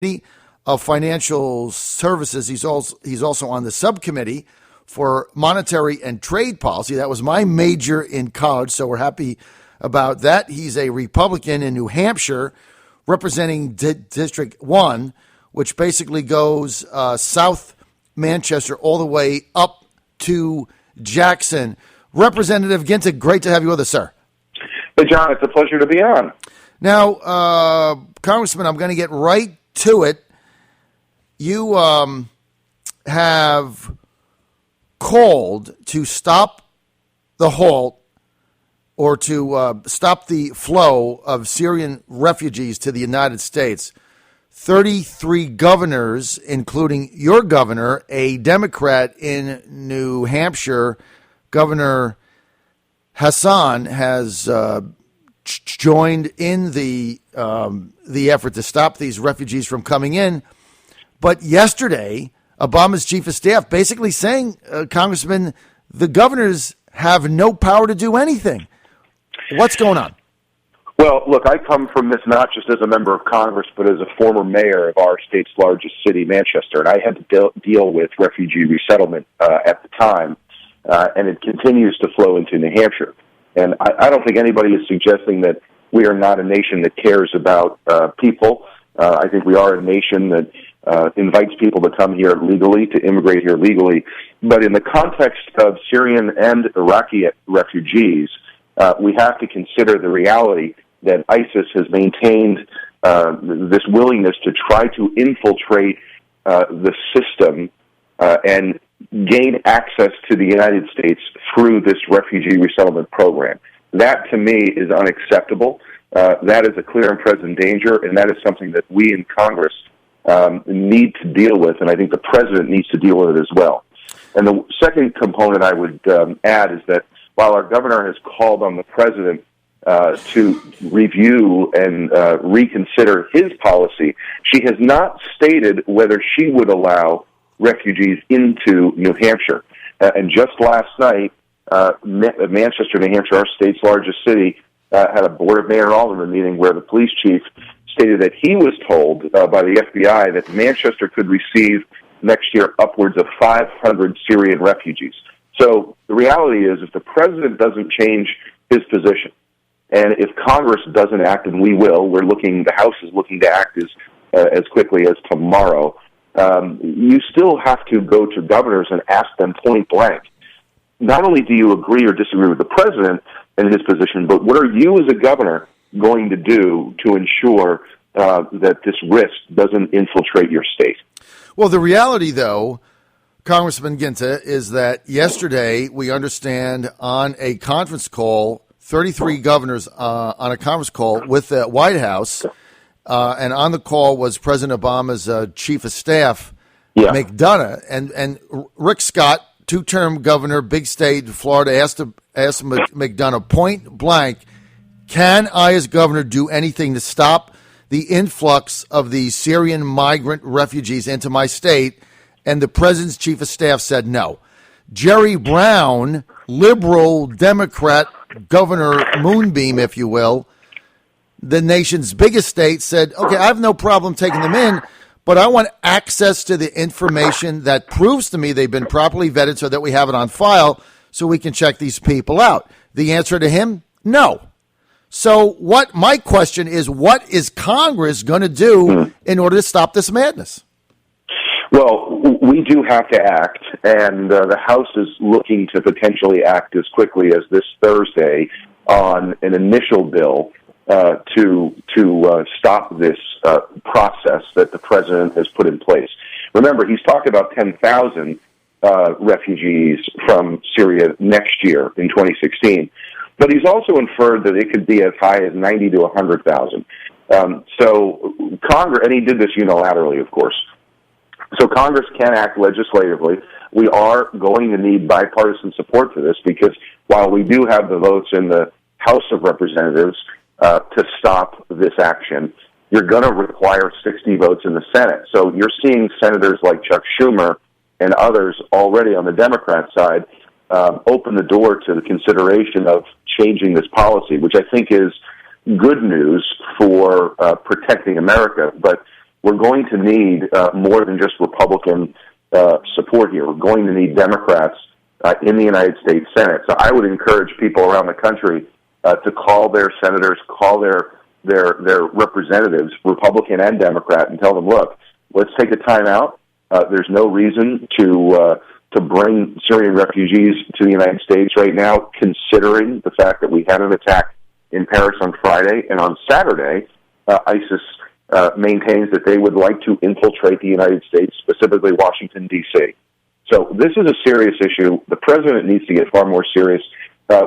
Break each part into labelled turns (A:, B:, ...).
A: of Financial Services. He's also on the subcommittee for monetary and trade policy. That was my major in college, so we're happy about that. He's a Republican in New Hampshire, representing District 1, which basically goes South Manchester all the way up to Jackson. Representative Guinta, great to have you with us, sir.
B: Hey, John, it's a pleasure to be on.
A: Now, Congressman, I'm going to get right to it. You have called to stop the halt or to stop the flow of Syrian refugees to the United States. 33 governors, including your governor, a Democrat in New Hampshire, Governor Hassan, has joined in the effort to stop these refugees from coming in. But yesterday, Obama's chief of staff basically saying, Congressman, the governors have no power to do anything. What's going on?
B: Well, look, I come from this not just as a member of Congress, but as a former mayor of our state's largest city, Manchester, and I had to deal with refugee resettlement at the time, and it continues to flow into New Hampshire. And I don't think anybody is suggesting that we are not a nation that cares about people. I think we are a nation that invites people to come here legally, to immigrate here legally. But in the context of Syrian and Iraqi refugees, we have to consider the reality that ISIS has maintained this willingness to try to infiltrate the system and gain access to the United States through this refugee resettlement program. That, to me, is unacceptable. That is a clear and present danger, and that is something that we in Congress need to deal with, and I think the president needs to deal with it as well. And the second component I would add is that while our governor has called on the president to review and reconsider his policy, she has not stated whether she would allow refugees into New Hampshire. And just last night, Manchester, New Hampshire, our state's largest city, had a Board of Mayor and Alderman meeting where the police chief stated that he was told by the FBI that Manchester could receive next year upwards of 500 Syrian refugees. So the reality is, if the president doesn't change his position, and if Congress doesn't act, and we will, the House is looking to act as quickly as tomorrow, you still have to go to governors and ask them point blank, not only do you agree or disagree with the president and his position, but what are you as a governor going to do to ensure that this risk doesn't infiltrate your state?
A: Well, the reality, though, Congressman Guinta, is that yesterday we understand on a conference call, 33 governors on a conference call with the White House, and on the call was President Obama's chief of staff, McDonough, and Rick Scott, two-term governor, big state in Florida, asked McDonough point blank, can I as governor do anything to stop the influx of the Syrian migrant refugees into my state? And the president's chief of staff said no. Jerry Brown, liberal Democrat Governor Moonbeam, if you will, the nation's biggest state, said, okay, I have no problem taking them in, but I want access to the information that proves to me they've been properly vetted so that we have it on file so we can check these people out. The answer to him, no. So my question is, what is Congress going to do in order to stop this madness?
B: Well, we do have to act, and the House is looking to potentially act as quickly as this Thursday on an initial bill to stop this process that the president has put in place. Remember, he's talked about 10,000 refugees from Syria next year in 2016, but he's also inferred that it could be as high as 90 to 100,000. So Congress, and he did this unilaterally, of course. So Congress can act legislatively. We are going to need bipartisan support for this because while we do have the votes in the House of Representatives to stop this action, you're going to require 60 votes in the Senate. So you're seeing senators like Chuck Schumer and others already on the Democrat side open the door to the consideration of changing this policy, which I think is good news for protecting America. But we're going to need more than just Republican support here. We're going to need Democrats in the United States Senate. So I would encourage people around the country to call their senators, call their representatives, Republican and Democrat, and tell them, look, let's take a time out. There's no reason to bring Syrian refugees to the United States right now, considering the fact that we had an attack in Paris on Friday, and on Saturday, ISIS maintains that they would like to infiltrate the United States, specifically Washington, D.C. So this is a serious issue. The president needs to get far more serious.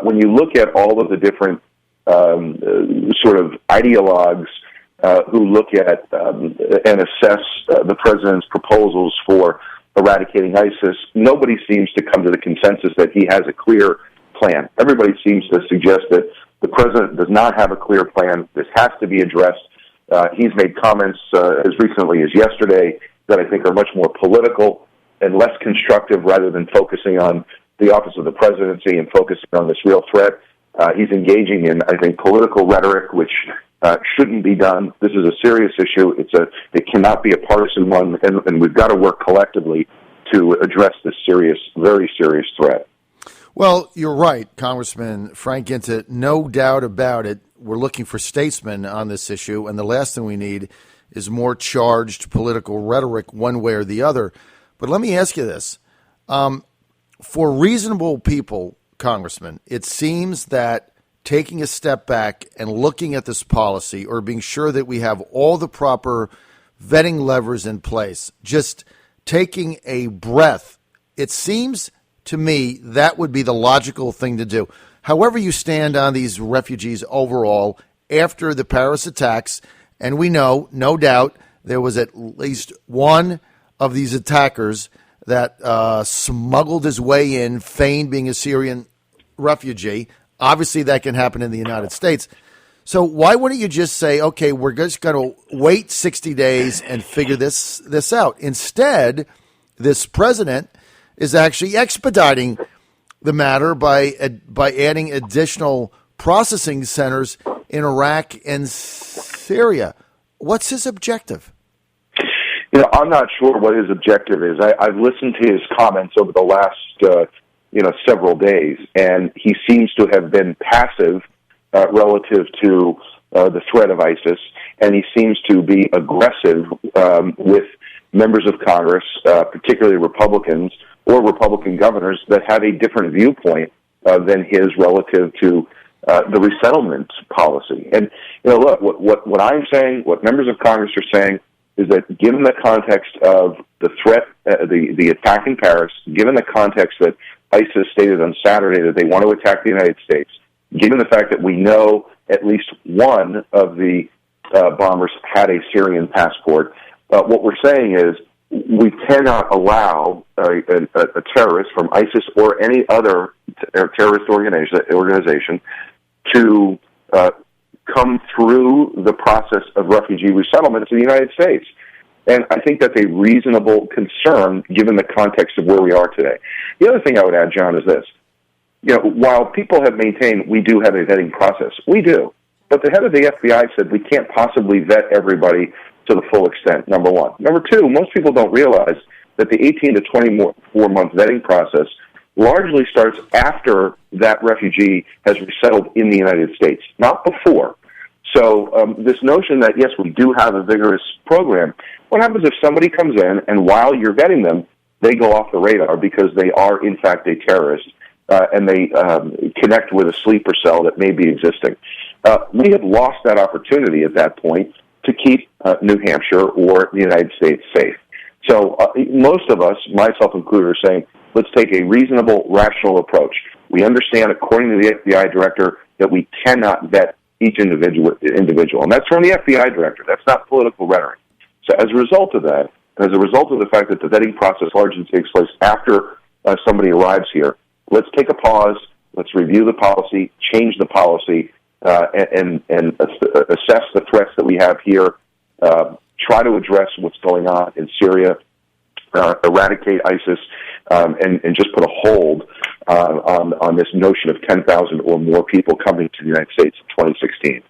B: When you look at all of the different sort of ideologues who look at and assess the president's proposals for eradicating ISIS, nobody seems to come to the consensus that he has a clear plan. Everybody seems to suggest that the president does not have a clear plan. This has to be addressed. He's made comments as recently as yesterday that I think are much more political and less constructive rather than focusing on the office of the presidency and focusing on this real threat. He's engaging in, I think, political rhetoric, which shouldn't be done. This is a serious issue. It cannot be a partisan one, and we've got to work collectively to address this serious, very serious threat.
A: Well, you're right, Congressman Frank Guinta. No doubt about it. We're looking for statesmen on this issue, and the last thing we need is more charged political rhetoric one way or the other. But let me ask you this. For reasonable people, Congressman, it seems that taking a step back and looking at this policy, or being sure that we have all the proper vetting levers in place, just taking a breath, it seems to me that would be the logical thing to do. However you stand on these refugees overall after the Paris attacks, and we know, no doubt, there was at least one of these attackers that smuggled his way in, feigned being a Syrian refugee. Obviously, that can happen in the United States. So why wouldn't you just say, okay, we're just going to wait 60 days and figure this out? Instead, this president is actually expediting the matter by adding additional processing centers in Iraq and Syria. What's his objective?
B: I'm not sure what his objective is. I've listened to his comments over the last, several days, and he seems to have been passive relative to the threat of ISIS, and he seems to be aggressive with members of Congress, particularly Republicans or Republican governors that have a different viewpoint than his relative to the resettlement policy. And look, what I'm saying, what members of Congress are saying, is that given the context of the threat, the attack in Paris, given the context that ISIS stated on Saturday that they want to attack the United States, given the fact that we know at least one of the bombers had a Syrian passport, what we're saying is we cannot allow a terrorist from ISIS or any other terrorist organization to come through the process of refugee resettlement to the United States. And I think that's a reasonable concern given the context of where we are today. The other thing I would add, John, is this. While people have maintained we do have a vetting process, we do. But the head of the FBI said we can't possibly vet everybody to the full extent, number one. Number two, most people don't realize that the 18 to 24-month vetting process largely starts after that refugee has resettled in the United States, not before. So this notion that, yes, we do have a vigorous program, what happens if somebody comes in and while you're vetting them, they go off the radar because they are, in fact, a terrorist and they connect with a sleeper cell that may be existing? We have lost that opportunity at that point to keep New Hampshire or the United States safe. So most of us, myself included, are saying, let's take a reasonable, rational approach. We understand, according to the FBI director, that we cannot vet each individual, and that's from the FBI director. That's not political rhetoric. So as a result of that, and as a result of the fact that the vetting process largely takes place after somebody arrives here, let's take a pause, let's review the policy, change the policy, and assess the threats that we have here, try to address what's going on in Syria, eradicate ISIS, and just put a hold on this notion of 10,000 or more people coming to the United States in 2016.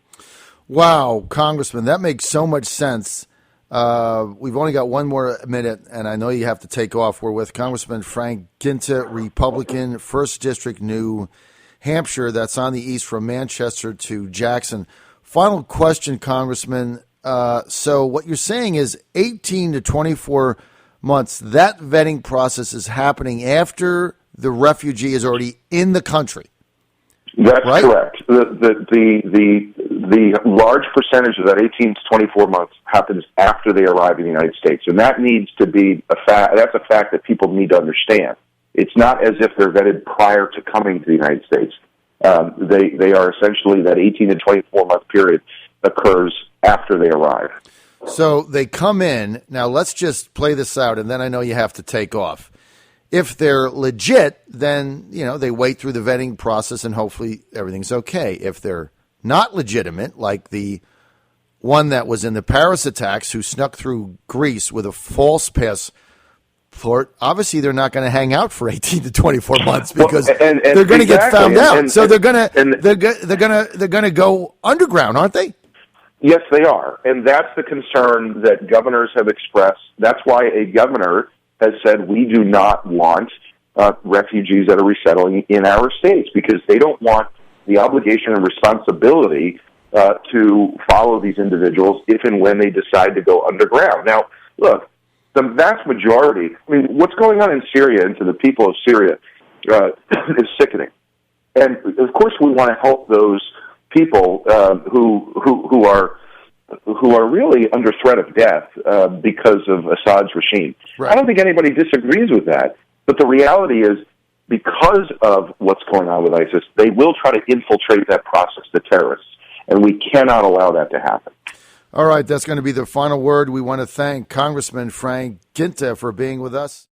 A: Wow, Congressman, that makes so much sense. We've only got one more minute, and I know you have to take off. We're with Congressman Frank Guinta, Republican, 1st District, New Hampshire. That's on the east from Manchester to Jackson. Final question, Congressman. So what you're saying is 18 to 24 months. That vetting process is happening after the refugee is already in the country.
B: That's
A: right?
B: Correct. The large percentage of that 18 to 24 months happens after they arrive in the United States, and that needs to be a fact. That's a fact that people need to understand. It's not as if they're vetted prior to coming to the United States. They are essentially that 18 to 24 month period occurs after they arrive.
A: So they come in. Now let's just play this out, and then I know you have to take off. If they're legit, then, they wait through the vetting process and hopefully everything's okay. If they're not legitimate, like the one that was in the Paris attacks who snuck through Greece with a false passport, obviously they're not going to hang out for 18 to 24 months because they're going to get found out. So they're going to go underground, aren't they?
B: Yes, they are. And that's the concern that governors have expressed. That's why a governor has said we do not want refugees that are resettling in our states because they don't want the obligation and responsibility to follow these individuals if and when they decide to go underground. Now, look, the vast majority, what's going on in Syria and to the people of Syria is sickening. And, of course, we want to help those people who are really under threat of death because of Assad's regime. Right. I don't think anybody disagrees with that. But the reality is, because of what's going on with ISIS, they will try to infiltrate that process, the terrorists. And we cannot allow that to happen.
A: All right, that's going to be the final word. We want to thank Congressman Frank Guinta for being with us.